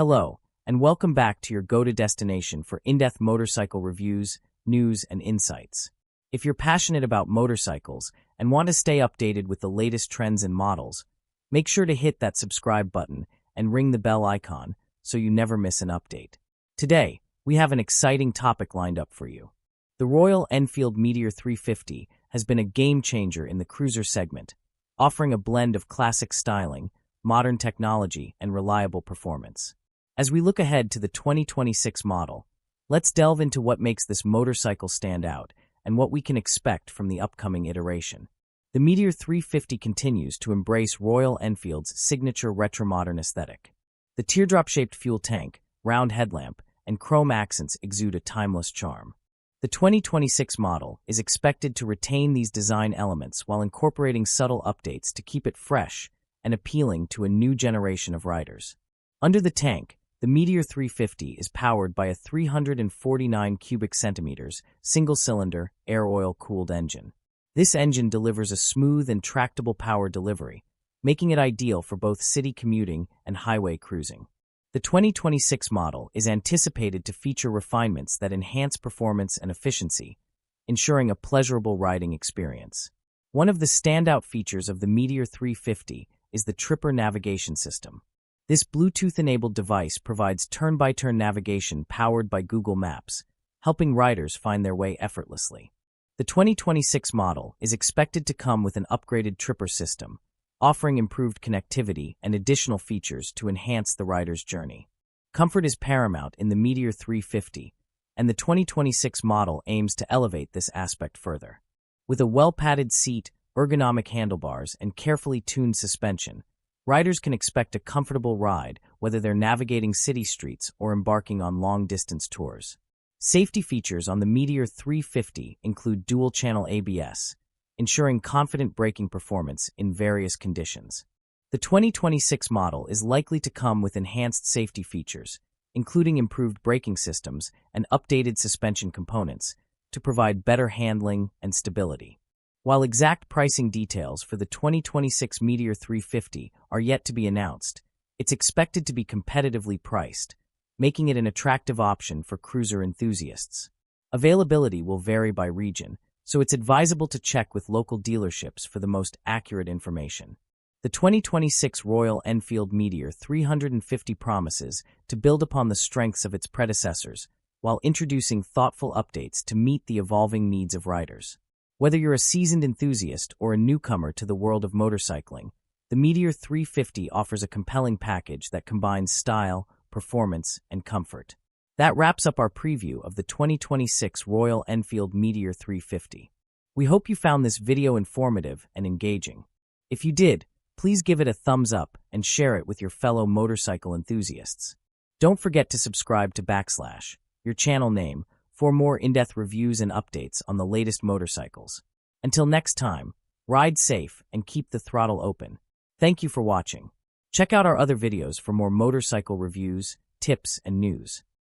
Hello, and welcome back to your go-to destination for in-depth motorcycle reviews, news, and insights. If you're passionate about motorcycles and want to stay updated with the latest trends and models, make sure to hit that subscribe button and ring the bell icon so you never miss an update. Today, we have an exciting topic lined up for you. The Royal Enfield Meteor 350 has been a game-changer in the cruiser segment, offering a blend of classic styling, modern technology, and reliable performance. As we look ahead to the 2026 model, let's delve into what makes this motorcycle stand out and what we can expect from the upcoming iteration. The Meteor 350 continues to embrace Royal Enfield's signature retro-modern aesthetic. The teardrop-shaped fuel tank, round headlamp, and chrome accents exude a timeless charm. The 2026 model is expected to retain these design elements while incorporating subtle updates to keep it fresh and appealing to a new generation of riders. Under the tank, the Meteor 350 is powered by a 349 cubic centimeters single-cylinder, air-oil-cooled engine. This engine delivers a smooth and tractable power delivery, making it ideal for both city commuting and highway cruising. The 2026 model is anticipated to feature refinements that enhance performance and efficiency, ensuring a pleasurable riding experience. One of the standout features of the Meteor 350 is the Tripper navigation system. This Bluetooth-enabled device provides turn-by-turn navigation powered by Google Maps, helping riders find their way effortlessly. The 2026 model is expected to come with an upgraded Tripper system, offering improved connectivity and additional features to enhance the rider's journey. Comfort is paramount in the Meteor 350, and the 2026 model aims to elevate this aspect further. With a well-padded seat, ergonomic handlebars, and carefully tuned suspension, riders can expect a comfortable ride whether they're navigating city streets or embarking on long-distance tours. Safety features on the Meteor 350 include dual-channel ABS, ensuring confident braking performance in various conditions. The 2026 model is likely to come with enhanced safety features, including improved braking systems and updated suspension components, to provide better handling and stability. While exact pricing details for the 2026 Meteor 350 are yet to be announced, it's expected to be competitively priced, making it an attractive option for cruiser enthusiasts. Availability will vary by region, so it's advisable to check with local dealerships for the most accurate information. The 2026 Royal Enfield Meteor 350 promises to build upon the strengths of its predecessors while introducing thoughtful updates to meet the evolving needs of riders. Whether you're a seasoned enthusiast or a newcomer to the world of motorcycling, the Meteor 350 offers a compelling package that combines style, performance, and comfort. That wraps up our preview of the 2026 Royal Enfield Meteor 350. We hope you found this video informative and engaging. If you did, please give it a thumbs up and share it with your fellow motorcycle enthusiasts. Don't forget to subscribe to your channel name, for more in-depth reviews and updates on the latest motorcycles. Until next time, ride safe and keep the throttle open. Thank you for watching. Check out our other videos for more motorcycle reviews, tips, and news.